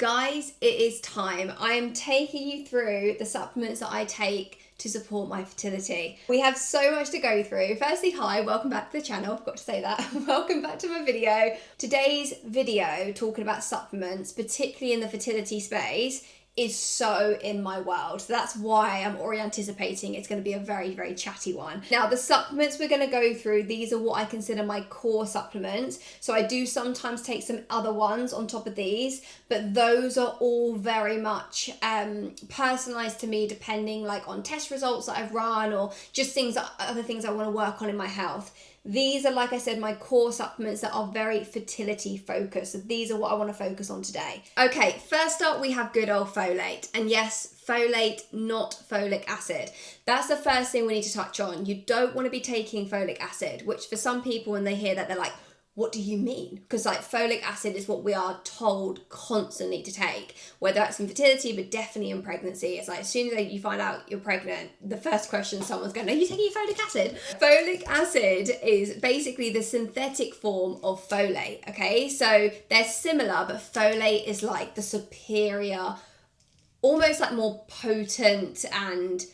Guys, it is time. I am taking you through the supplements that I take to support my fertility. We have so much to go through. Firstly, hi, welcome back to the channel. Forgot to say that. Welcome back to my video. Today's video, talking about supplements, particularly in the fertility space, is so in my world. So that's why I'm already anticipating it's going to be a very, very chatty one. Now, the supplements we're going to go through, these are what I consider my core supplements. So I do sometimes take some other ones on top of these, but those are all very much personalized to me, depending like on test results that I've run or just other things I want to work on in my health. These are, like I said, my core supplements that are very fertility focused. So these are what I want to focus on today. Okay, first up we have good old folate. And yes, folate, not folic acid. That's the first thing we need to touch on. You don't want to be taking folic acid, which for some people when they hear that, they're like, what do you mean? Because like folic acid is what we are told constantly to take, whether that's in fertility, but definitely in pregnancy. It's like as soon as you find out you're pregnant, the first question someone's going, are you taking folic acid? Folic acid is basically the synthetic form of folate, okay? So they're similar, but folate is like the superior, almost like more potent and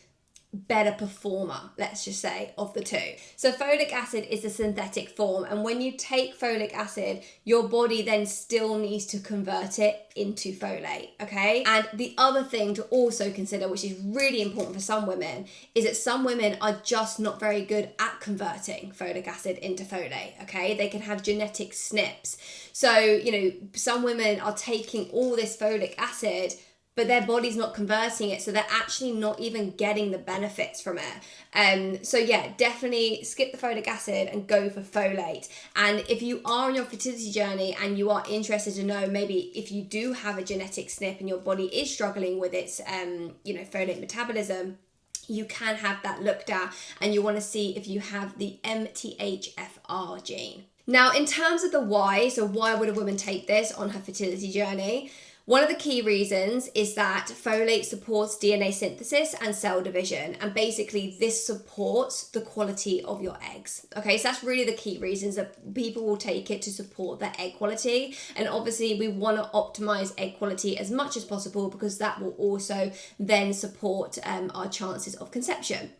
better performer, let's just say, of the two. So folic acid is the synthetic form, and when you take folic acid, your body then still needs to convert it into folate, okay? And the other thing to also consider, which is really important for some women, is that some women are just not very good at converting folic acid into folate, okay? They can have genetic SNPs. So, you know, some women are taking all this folic acid, but their body's not converting it, so they're actually not even getting the benefits from it. So yeah, definitely skip the folic acid and go for folate. And if you are on your fertility journey and you are interested to know maybe if you do have a genetic SNP and your body is struggling with its folate metabolism, you can have that looked at, and you want to see if you have the MTHFR gene. Now, in terms of the why, so why would a woman take this on her fertility journey? One of the key reasons is that folate supports DNA synthesis and cell division, and basically this supports the quality of your eggs. Okay, so that's really the key reasons that people will take it, to support their egg quality. And obviously we want to optimize egg quality as much as possible, because that will also then support our chances of conception.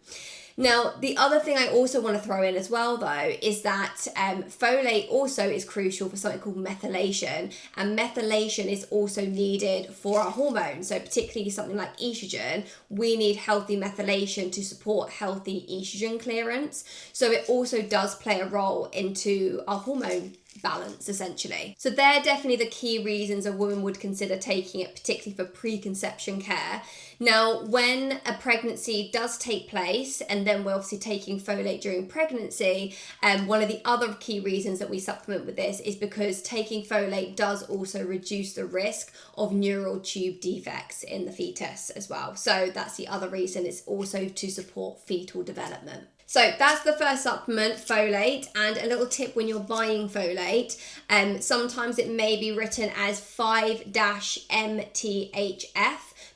Now, the other thing I also want to throw in as well, though, is that folate also is crucial for something called methylation, and methylation is also needed for our hormones. So particularly something like estrogen, we need healthy methylation to support healthy estrogen clearance. So it also does play a role into our hormone balance, essentially. So they're definitely the key reasons a woman would consider taking it, particularly for preconception care. Now, when a pregnancy does take place, and then we're obviously taking folate during pregnancy, one of the other key reasons that we supplement with this is because taking folate does also reduce the risk of neural tube defects in the fetus as well. So that's the other reason, it's also to support fetal development. So that's the first supplement, folate. And a little tip when you're buying folate, sometimes it may be written as 5-MTHF,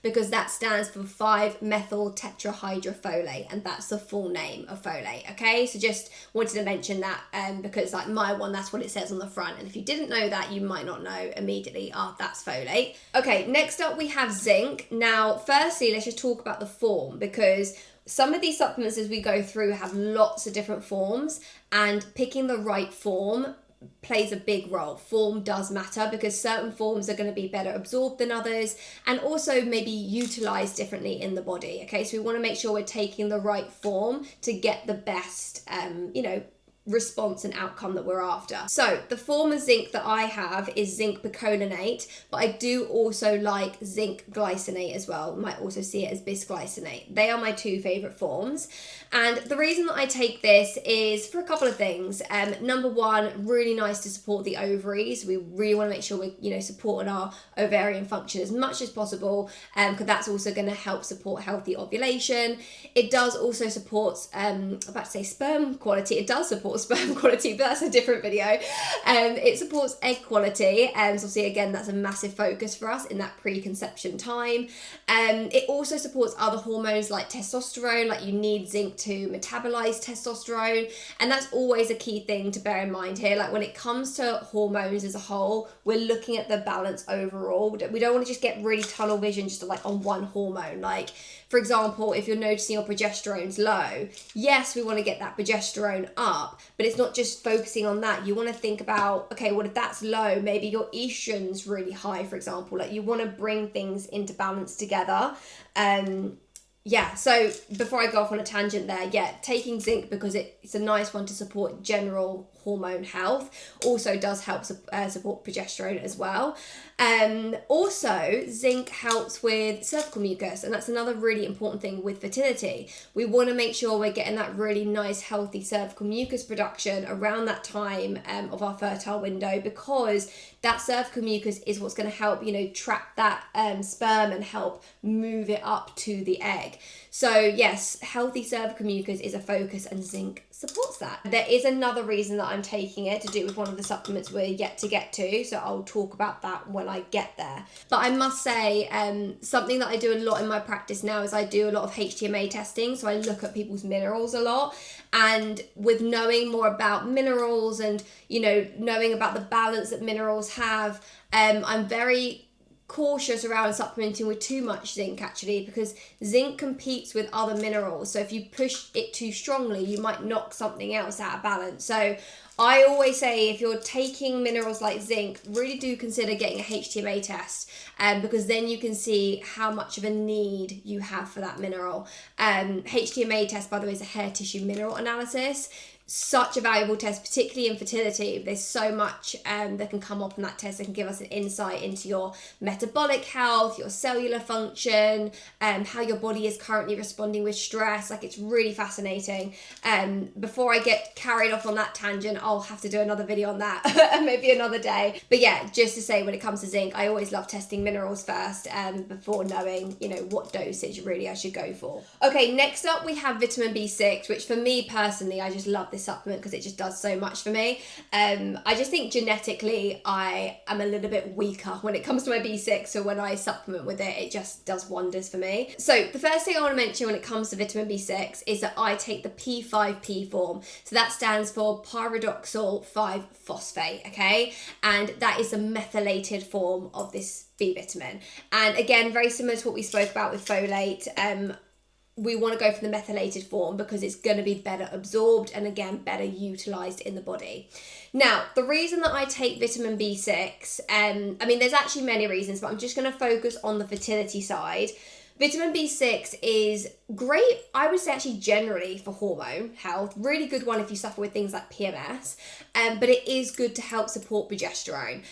because that stands for 5-methyl tetrahydrofolate, and that's the full name of folate, okay? So just wanted to mention that because like my one, that's what it says on the front, and if you didn't know that, you might not know immediately, that's folate. Okay, next up we have zinc. Now, firstly, let's just talk about the form, because some of these supplements as we go through have lots of different forms, and picking the right form plays a big role. Form does matter, because certain forms are going to be better absorbed than others, and also maybe utilized differently in the body. Okay, so we want to make sure we're taking the right form to get the best, response and outcome that we're after. So the form of zinc that I have is zinc picolinate, but I do also like zinc glycinate as well. You might also see it as bisglycinate. They are my two favorite forms. And the reason that I take this is for a couple of things. Number one, really nice to support the ovaries. We really want to make sure we're, supporting our ovarian function as much as possible, because that's also going to help support healthy ovulation. It does also support, sperm quality. It does support supports sperm quality, but that's a different video. It supports egg quality, so obviously again that's a massive focus for us in that preconception time. It also supports other hormones like testosterone, like you need zinc to metabolize testosterone, and that's always a key thing to bear in mind here. Like when it comes to hormones as a whole, we're looking at the balance overall. We don't want to just get really tunnel vision just like on one hormone. Like for example, if you're noticing your progesterone's low, yes, we want to get that progesterone up, but it's not just focusing on that. You want to think about, okay, well, if that's low, maybe your estrogen's really high, for example. Like you want to bring things into balance together. Yeah, so before I go off on a tangent there, yeah, taking zinc because it's a nice one to support general hormone health, also does help support progesterone as well. Also, zinc helps with cervical mucus, and that's another really important thing with fertility. We want to make sure we're getting that really nice, healthy cervical mucus production around that time of our fertile window, because that cervical mucus is what's going to help, trap that sperm and help move it up to the egg. So yes, healthy cervical mucus is a focus, and zinc supports that. There is another reason that I'm taking it, to do with one of the supplements we're yet to get to, so I'll talk about that when I get there. But I must say, something that I do a lot in my practice now is I do a lot of HTMA testing, so I look at people's minerals a lot, and with knowing more about minerals and knowing about the balance that minerals have, I'm very cautious around supplementing with too much zinc, actually, because zinc competes with other minerals. So if you push it too strongly, you might knock something else out of balance. So I always say, if you're taking minerals like zinc, really do consider getting a HTMA test, because then you can see how much of a need you have for that mineral. HTMA test, by the way, is a hair tissue mineral analysis. Such a valuable test, particularly in fertility. There's so much that can come up on that test that can give us an insight into your metabolic health, your cellular function, how your body is currently responding with stress. Like, it's really fascinating. Before I get carried off on that tangent, I'll have to do another video on that maybe another day. But yeah, just to say, when it comes to zinc, I always love testing minerals first before knowing what dosage really I should go for. Okay, next up we have vitamin B6, which for me personally, I just love this supplement because it just does so much for me. I just think genetically I am a little bit weaker when it comes to my B6, so when I supplement with it, it just does wonders for me. So the first thing I want to mention when it comes to vitamin B6 is that I take the P5P form. So that stands for pyridoxal 5-phosphate, okay? And that is a methylated form of this B vitamin. And again, very similar to what we spoke about with folate, we want to go for the methylated form because it's going to be better absorbed and again better utilized in the body. Now, the reason that I take vitamin B6, there's actually many reasons, but I'm just going to focus on the fertility side. Vitamin B6 is great, I would say, actually generally for hormone health. Really good one if you suffer with things like PMS, but it is good to help support progesterone.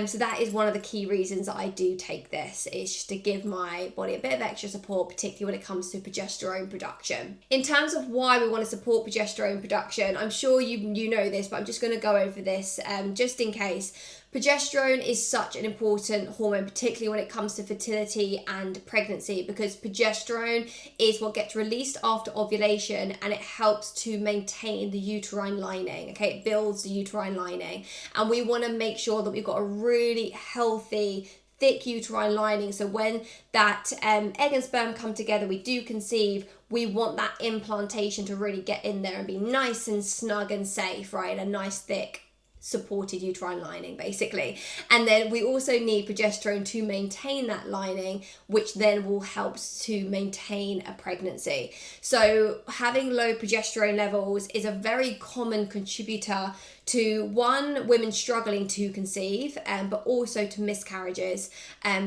So that is one of the key reasons that I do take this, is just to give my body a bit of extra support, particularly when it comes to progesterone production. In terms of why we want to support progesterone production, I'm sure you know this, but I'm just going to go over this just in case. Progesterone is such an important hormone, particularly when it comes to fertility and pregnancy, because progesterone is what gets released after ovulation and it helps to maintain the uterine lining, okay? It builds the uterine lining, and we want to make sure that we've got a really healthy, thick uterine lining, so when that egg and sperm come together, we do conceive, we want that implantation to really get in there and be nice and snug and safe, right? A nice, thick, supported uterine lining, basically. And then we also need progesterone to maintain that lining, which then will help to maintain a pregnancy. So having low progesterone levels is a very common contributor to, one, women struggling to conceive, but also to miscarriages,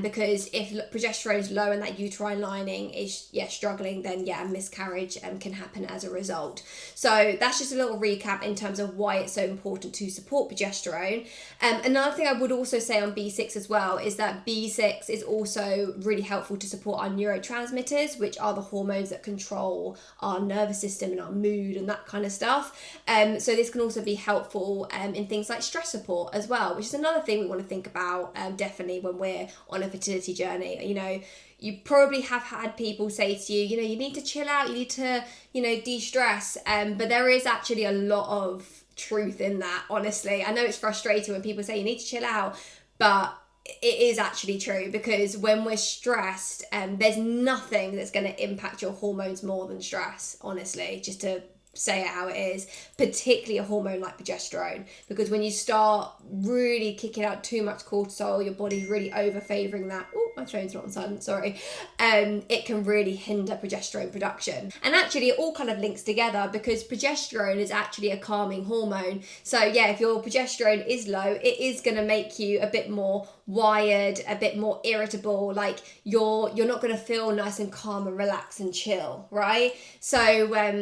because if progesterone is low and that uterine lining is struggling, then a miscarriage can happen as a result. So that's just a little recap in terms of why it's so important to support progesterone. Another thing I would also say on B6 as well is that B6 is also really helpful to support our neurotransmitters, which are the hormones that control our nervous system and our mood and that kind of stuff. So this can also be helpful useful in things like stress support as well, which is another thing we want to think about definitely when we're on a fertility journey. You know, you probably have had people say to you, you know, you need to chill out, you need to, you know, de-stress. But there is actually a lot of truth in that, honestly. I know it's frustrating when people say you need to chill out, but it is actually true, because when we're stressed, there's nothing that's going to impact your hormones more than stress, honestly, just to say it how it is, particularly a hormone like progesterone, because when you start really kicking out too much cortisol, your body's really over favouring that. Oh, my phone's not on silent, sorry. It can really hinder progesterone production. And actually it all kind of links together, because progesterone is actually a calming hormone. So yeah, if your progesterone is low, it is going to make you a bit more wired, a bit more irritable, like you're not going to feel nice and calm and relaxed and chill, right? So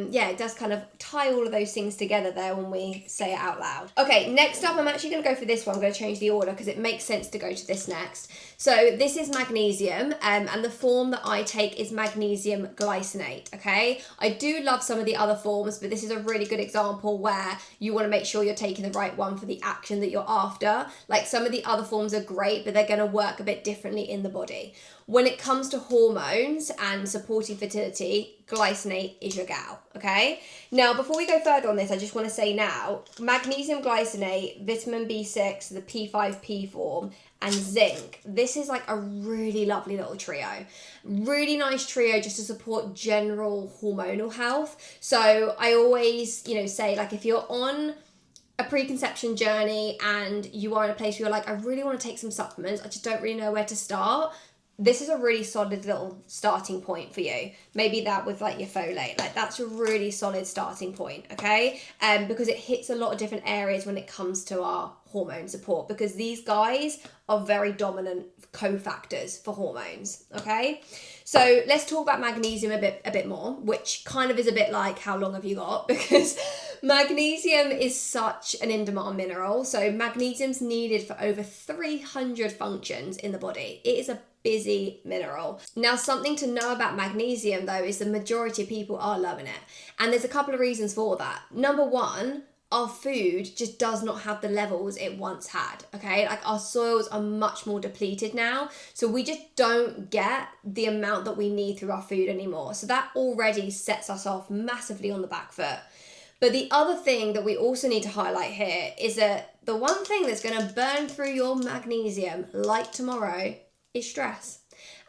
yeah, it does kind of tie all of those things together there when we say it out loud. Okay, next up, I'm actually going to go for this one. I'm going to change the order because it makes sense to go to this next. So this is magnesium, and the form that I take is magnesium glycinate, okay? I do love some of the other forms, but this is a really good example where you want to make sure you're taking the right one for the action that you're after. Like, some of the other forms are great, but they're going to work a bit differently in the body. When it comes to hormones and supporting fertility, glycinate is your gal, okay? Now, before we go further on this, I just want to say now, magnesium glycinate, vitamin B6, the P5P form, and zinc. This is like a really lovely little trio. Really nice trio just to support general hormonal health. So I always, you know, say, like, if you're on a preconception journey and you are in a place where you're like, I really want to take some supplements, I just don't really know where to start, this is a really solid little starting point for you. Maybe that with like your folate, like that's a really solid starting point, okay? Because it hits a lot of different areas when it comes to our hormone support, because these guys are very dominant cofactors for hormones, okay? So let's talk about magnesium a bit more, which kind of is a bit like, how long have you got? Because magnesium is such an in-demand mineral. So magnesium's needed for over 300 functions in the body. It is a busy mineral. Now, something to know about magnesium though is the majority of people are loving it. And there's a couple of reasons for that. Number one, our food just does not have the levels it once had, okay? Like, our soils are much more depleted now, so we just don't get the amount that we need through our food anymore. So that already sets us off massively on the back foot. But the other thing that we also need to highlight here is that the one thing that's going to burn through your magnesium like tomorrow is stress.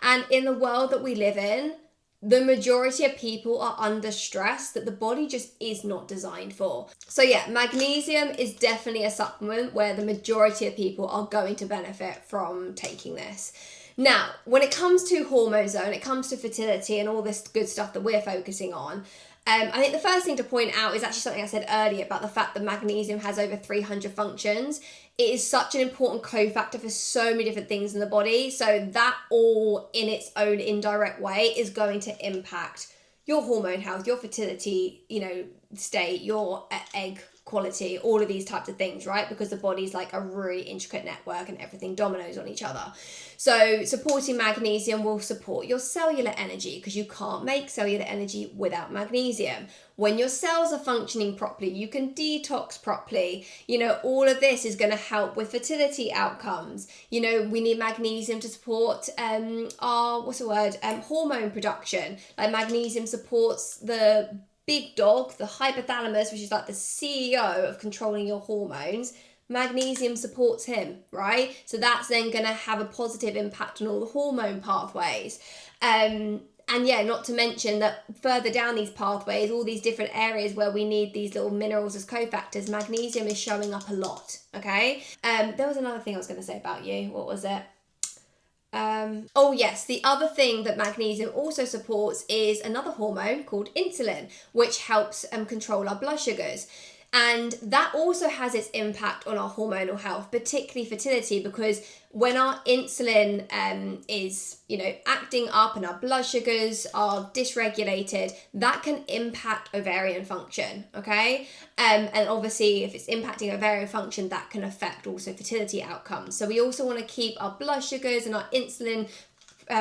And in the world that we live in, the majority of people are under stress that the body just is not designed for. So yeah, magnesium is definitely a supplement where the majority of people are going to benefit from taking this. Now, when it comes to hormones though, when it comes to fertility and all this good stuff that we're focusing on, I think the first thing to point out is actually something I said earlier about the fact that magnesium has over 300 functions. It is such an important cofactor for so many different things in the body. So that all in its own indirect way is going to impact your hormone health, your fertility, you know, state, your egg quality, all of these types of things, right? Because the body's like a really intricate network and everything dominoes on each other. So supporting magnesium will support your cellular energy, because you can't make cellular energy without magnesium. When your cells are functioning properly, you can detox properly. You know, all of this is going to help with fertility outcomes. You know, we need magnesium to support our, hormone production. Like, magnesium supports the big dog, the hypothalamus, which is like the CEO of controlling your hormones. Magnesium supports him, right? So that's then going to have a positive impact on all the hormone pathways. And yeah, not to mention that further down these pathways, all these different areas where we need these little minerals as cofactors, magnesium is showing up a lot, okay? There was another thing I was going to say about you. What was it? Oh yes, the other thing that magnesium also supports is another hormone called insulin, which helps control our blood sugars. And that also has its impact on our hormonal health, particularly fertility, because when our insulin is, you know, acting up and our blood sugars are dysregulated, that can impact ovarian function, okay? And obviously, if it's impacting ovarian function, that can affect also fertility outcomes. So we also want to keep our blood sugars and our insulin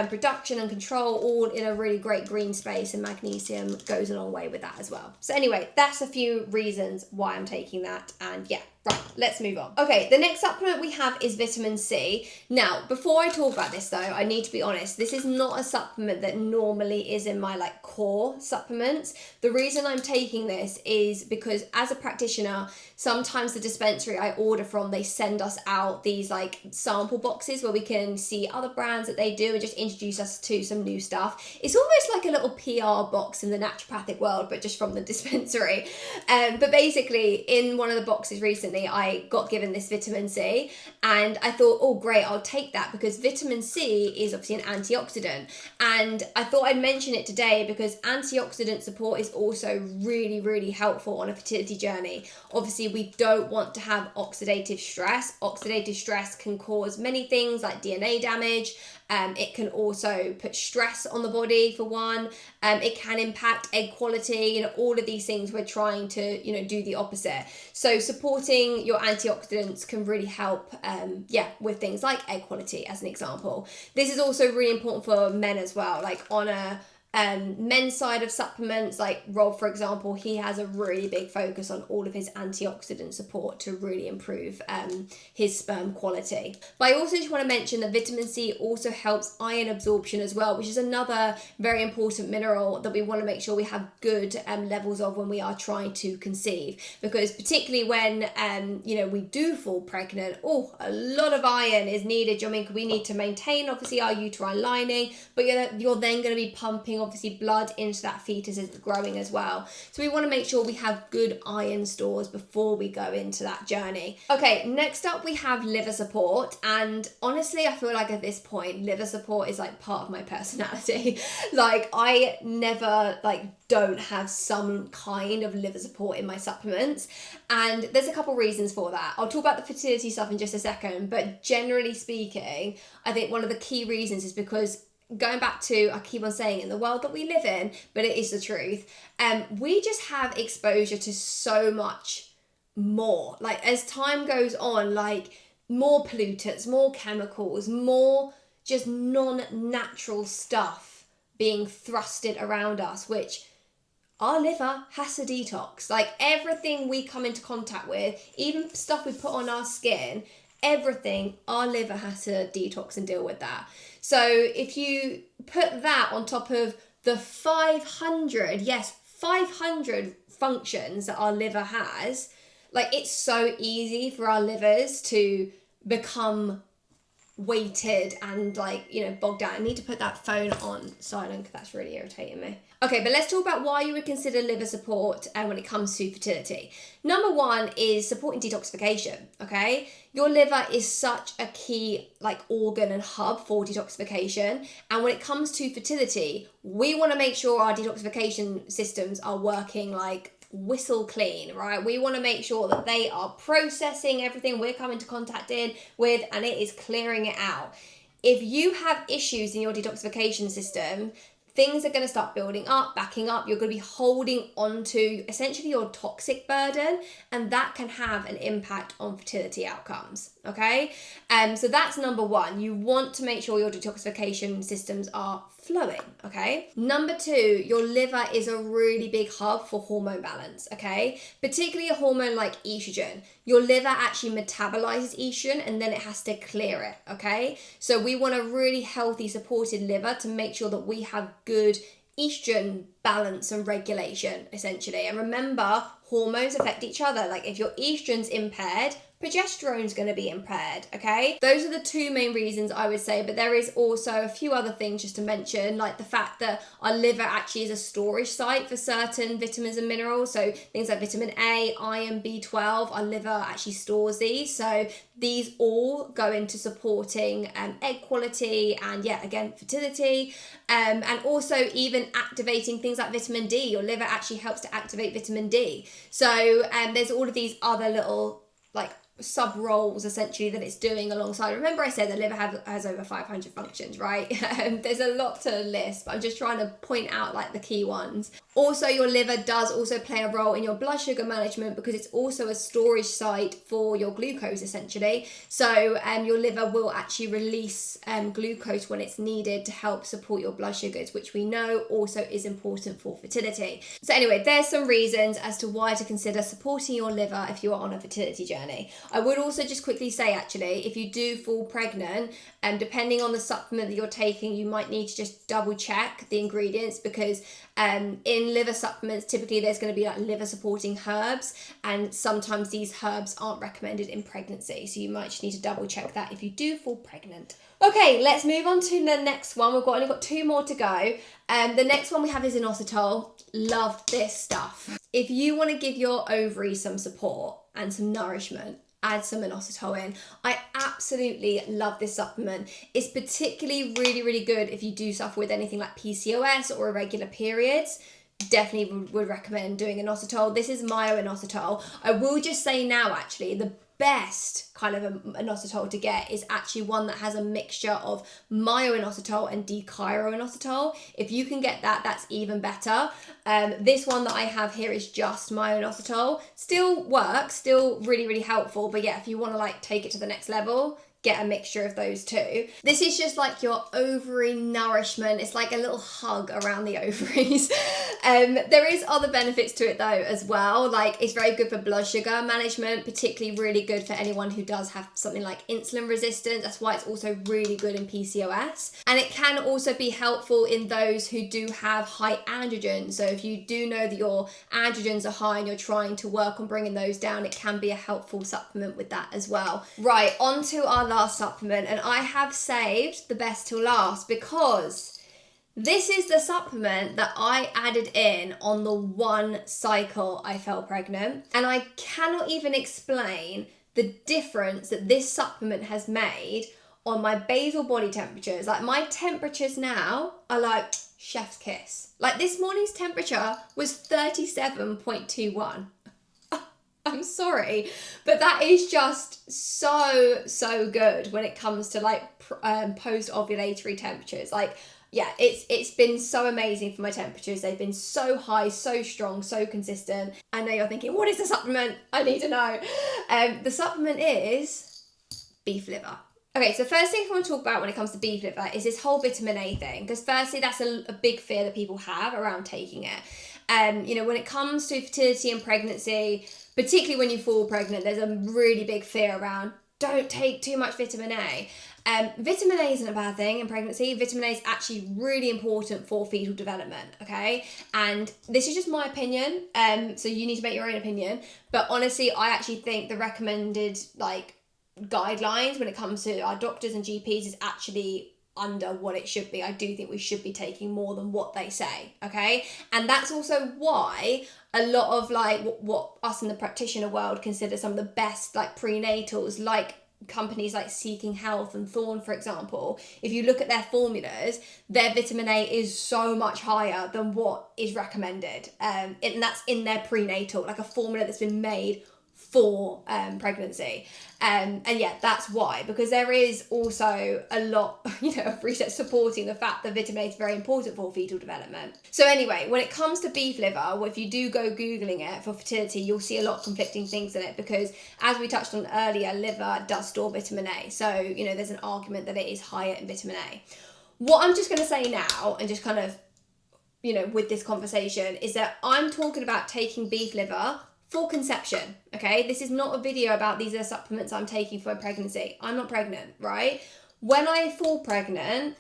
production and control all in a really great green space, and magnesium goes a long way with that as well. So anyway, that's a few reasons why I'm taking that, and yeah, right, let's move on. Okay, the next supplement we have is vitamin C. Now, before I talk about this though, I need to be honest, this is not a supplement that normally is in my like core supplements. The reason I'm taking this is because as a practitioner, sometimes the dispensary I order from, they send us out these like sample boxes where we can see other brands that they do and just introduce us to some new stuff. It's almost like a little PR box in the naturopathic world, but just from the dispensary. But basically, in one of the boxes recently, I got given this vitamin C, and I thought, oh great, I'll take that because vitamin C is obviously an antioxidant. And I thought I'd mention it today because antioxidant support is also really, really helpful on a fertility journey. Obviously, we don't want to have oxidative stress. Oxidative stress can cause many things like DNA damage. It can also put stress on the body for one. It can impact egg quality, all of these things we're trying to, do the opposite. So supporting your antioxidants can really help, with things like egg quality as an example. This is also really important for men as well, like on a men's side of supplements, like Rob, for example, he has a really big focus on all of his antioxidant support to really improve his sperm quality. But I also just want to mention that vitamin C also helps iron absorption as well, which is another very important mineral that we want to make sure we have good levels of when we are trying to conceive, because particularly when we do fall pregnant, a lot of iron is needed. I mean, we need to maintain obviously our uterine lining, but you're then going to be pumping obviously blood into that fetus as it's growing as well. So we want to make sure we have good iron stores before we go into that journey. Okay, next up we have liver support, and honestly I feel like at this point liver support is like part of my personality. Like I never don't have some kind of liver support in my supplements, and there's a couple reasons for that. I'll talk about the fertility stuff in just a second, but generally speaking, I think one of the key reasons is because going back to, I keep on saying, in the world that we live in, but it is the truth, we just have exposure to so much more. Like as time goes on, like more pollutants, more chemicals, more just non-natural stuff being thrusted around us, which our liver has to detox. Like everything we come into contact with, even stuff we put on our skin, everything, our liver has to detox and deal with that. So if you put that on top of the 500 functions that our liver has, like it's so easy for our livers to become weighted and bogged down. I need to put that phone on silent because that's really irritating me. Okay, but let's talk about why you would consider liver support when it comes to fertility. Number one is supporting detoxification, okay? Your liver is such a key organ and hub for detoxification. And when it comes to fertility, we want to make sure our detoxification systems are working whistle clean, right? We want to make sure that they are processing everything we're coming into contact with and it is clearing it out. If you have issues in your detoxification system, things are going to start building up, backing up. You're going to be holding on to essentially your toxic burden, and that can have an impact on fertility outcomes, okay? So that's number one. You want to make sure your detoxification systems are flowing, okay? Number two, your liver is a really big hub for hormone balance, okay? Particularly a hormone like estrogen. Your liver actually metabolizes estrogen and then it has to clear it, okay? So we want a really healthy, supported liver to make sure that we have good estrogen balance and regulation, essentially. And remember, hormones affect each other. Like if your estrogen's impaired, progesterone's going to be impaired, okay? Those are the two main reasons I would say, but there is also a few other things just to mention, like the fact that our liver actually is a storage site for certain vitamins and minerals. So things like vitamin A, iron, B12, our liver actually stores these. So these all go into supporting egg quality and again, fertility. And also even activating things like vitamin D. Your liver actually helps to activate vitamin D. So there's all of these other little sub roles essentially that it's doing alongside. Remember I said the liver has over 500 functions, right? There's a lot to list, but I'm just trying to point out like the key ones. Also, your liver does also play a role in your blood sugar management because it's also a storage site for your glucose essentially. So your liver will actually release glucose when it's needed to help support your blood sugars, which we know also is important for fertility. So anyway, there's some reasons as to why to consider supporting your liver if you are on a fertility journey. I would also just quickly say, actually, if you do fall pregnant, depending on the supplement that you're taking, you might need to just double check the ingredients, because in liver supplements, typically there's going to be like liver supporting herbs, and sometimes these herbs aren't recommended in pregnancy. So you might just need to double check that if you do fall pregnant. Okay, let's move on to the next one. We've only got 2 more to go. The next one we have is inositol. Love this stuff. If you want to give your ovaries some support and some nourishment, add some inositol in. I absolutely love this supplement. It's particularly really good if you do suffer with anything like PCOS or irregular periods. Definitely would recommend doing inositol. This is myo-inositol. I will just say now, actually, the best kind of inositol to get is actually one that has a mixture of myo-inositol and D-chiro-inositol. If you can get that, that's even better. This one that I have here is just myo-inositol. Still works, still really helpful, but yeah, if you want to like take it to the next level, get a mixture of those two. This is just like your ovary nourishment. It's like a little hug around the ovaries. There is other benefits to it though as well. Like it's very good for blood sugar management, particularly really good for anyone who does have something like insulin resistance. That's why it's also really good in PCOS. And it can also be helpful in those who do have high androgens. So if you do know that your androgens are high and you're trying to work on bringing those down, it can be a helpful supplement with that as well. Right, on to our last supplement, and I have saved the best till last because this is the supplement that I added in on the 1 cycle I fell pregnant, and I cannot even explain the difference that this supplement has made on my basal body temperatures. Like my temperatures now are like chef's kiss. Like this morning's temperature was 37.21. I'm sorry, but that is just so good when it comes to like post-ovulatory temperatures. Like, yeah, it's been so amazing for my temperatures. They've been so high, so strong, so consistent. I know you're thinking, what is the supplement? I need to know. The supplement is beef liver. Okay, so first thing I want to talk about when it comes to beef liver is this whole vitamin A thing, because firstly, that's a big fear that people have around taking it. You know, when it comes to fertility and pregnancy, particularly when you fall pregnant, there's a really big fear around don't take too much vitamin A. Vitamin A isn't a bad thing in pregnancy. Vitamin A is actually really important for fetal development, okay? And this is just my opinion, so you need to make your own opinion. But honestly, I actually think the recommended like guidelines when it comes to our doctors and GPs is actually under what it should be. I do think we should be taking more than what they say, okay? And that's also why a lot of like what us in the practitioner world consider some of the best like prenatals, like companies like Seeking Health and Thorne, for example, if you look at their formulas, their vitamin A is so much higher than what is recommended. And that's in their prenatal, like a formula that's been made for pregnancy. And yeah, that's why, because there is also a lot, of research supporting the fact that vitamin A is very important for fetal development. So anyway, when it comes to beef liver, well, if you do go Googling it for fertility, you'll see a lot of conflicting things in it, because as we touched on earlier, liver does store vitamin A. So, there's an argument that it is higher in vitamin A. What I'm just going to say now, and just kind of, with this conversation, is that I'm talking about taking beef liver for conception, okay? This is not a video about these are supplements I'm taking for pregnancy. I'm not pregnant, right? When I fall pregnant,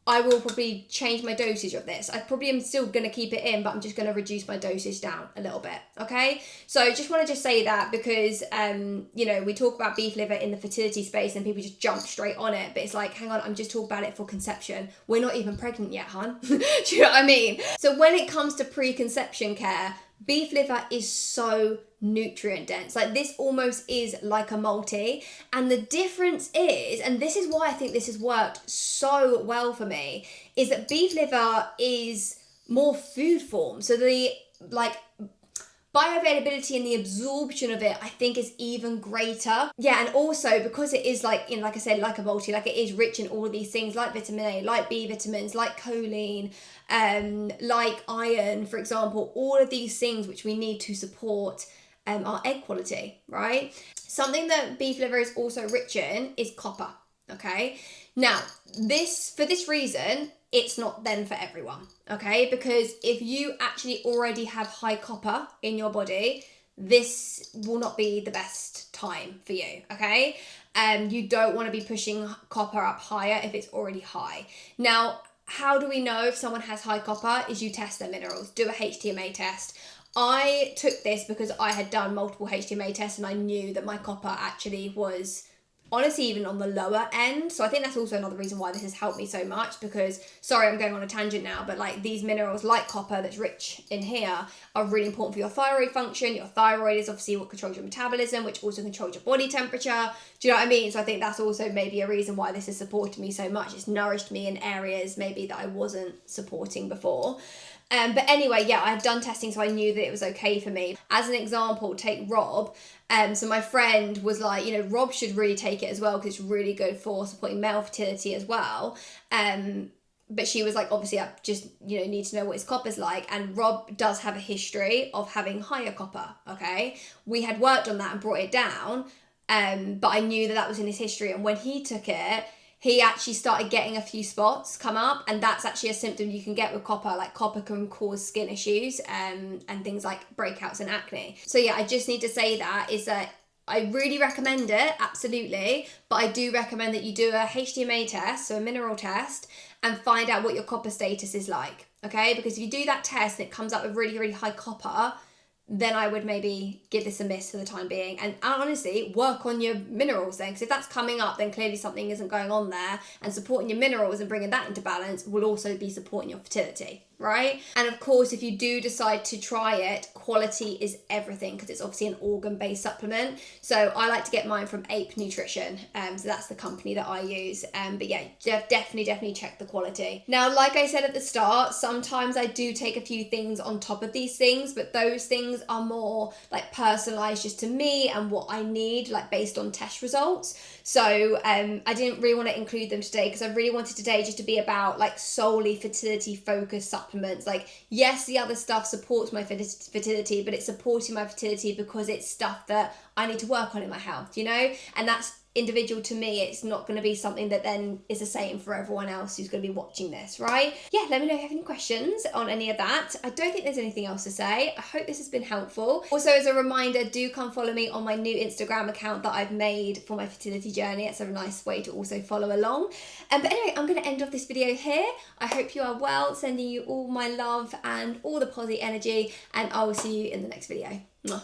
I will probably change my dosage of this. I probably am still going to keep it in, but I'm just going to reduce my dosage down a little bit, okay? So I just want to say that because, we talk about beef liver in the fertility space and people just jump straight on it, but it's like, hang on, I'm just talking about it for conception. We're not even pregnant yet, hon. Do you know what I mean? So when it comes to preconception care, beef liver is so nutrient dense. Like this almost is like a multi. And the difference is, and this is why I think this has worked so well for me, is that beef liver is more food form. So bioavailability and the absorption of it, I think, is even greater. Yeah, and also because it is like, you know, like I said, like a multi, like it is rich in all of these things, like vitamin A, like B vitamins, like choline, like iron, for example, all of these things which we need to support our egg quality, right? Something that beef liver is also rich in is copper, okay? Now, for this reason, it's not then for everyone, okay? Because if you actually already have high copper in your body, this will not be the best time for you, okay? You don't want to be pushing copper up higher if it's already high. Now, how do we know if someone has high copper? Is you test their minerals, do a HTMA test. I took this because I had done multiple HTMA tests and I knew that my copper actually was honestly even on the lower end. So I think that's also another reason why this has helped me so much, because, sorry, I'm going on a tangent now, but like these minerals like copper that's rich in here are really important for your thyroid function. Your thyroid is obviously what controls your metabolism, which also controls your body temperature. Do you know what I mean? So I think that's also maybe a reason why this has supported me so much. It's nourished me in areas maybe that I wasn't supporting before. But anyway, yeah, I've done testing, so I knew that it was okay for me. As an example, take Rob. So my friend was like, you know, Rob should really take it as well because it's really good for supporting male fertility as well. But she was like, obviously, I just, you know, need to know what his copper's like. And Rob does have a history of having higher copper, okay? We had worked on that and brought it down, but I knew that that was in his history. And when he took it, he actually started getting a few spots come up, and that's actually a symptom you can get with copper. Like copper can cause skin issues and things like breakouts and acne. So yeah, I just need to say that is that I really recommend it, absolutely, but I do recommend that you do a HTMA test, so a mineral test, and find out what your copper status is like, okay? Because if you do that test and it comes up with really, really high copper, then I would maybe give this a miss for the time being. And honestly, work on your minerals then, because if that's coming up, then clearly something isn't going on there, and supporting your minerals and bringing that into balance will also be supporting your fertility, right? And of course, if you do decide to try it, quality is everything, because it's obviously an organ-based supplement. So I like to get mine from Ape Nutrition, so that's the company that I use. But yeah, definitely check the quality. Now, like I said at the start, sometimes I do take a few things on top of these things, but those things are more like personalized just to me and what I need, like based on test results. So I didn't really want to include them today because I really wanted today just to be about like solely fertility focused supplements. Like, yes, the other stuff supports my fertility, but it's supporting my fertility because it's stuff that I need to work on in my health, you know? And that's individual to me. It's not going to be something that then is the same for everyone else who's going to be watching this, right? Yeah, let me know if you have any questions on any of that. I don't think there's anything else to say. I hope this has been helpful. Also, as a reminder, do come follow me on my new Instagram account that I've made for my fertility journey. It's a nice way to also follow along. But anyway, I'm going to end off this video here. I hope you are well, sending you all my love and all the positive energy, and I will see you in the next video. Mwah.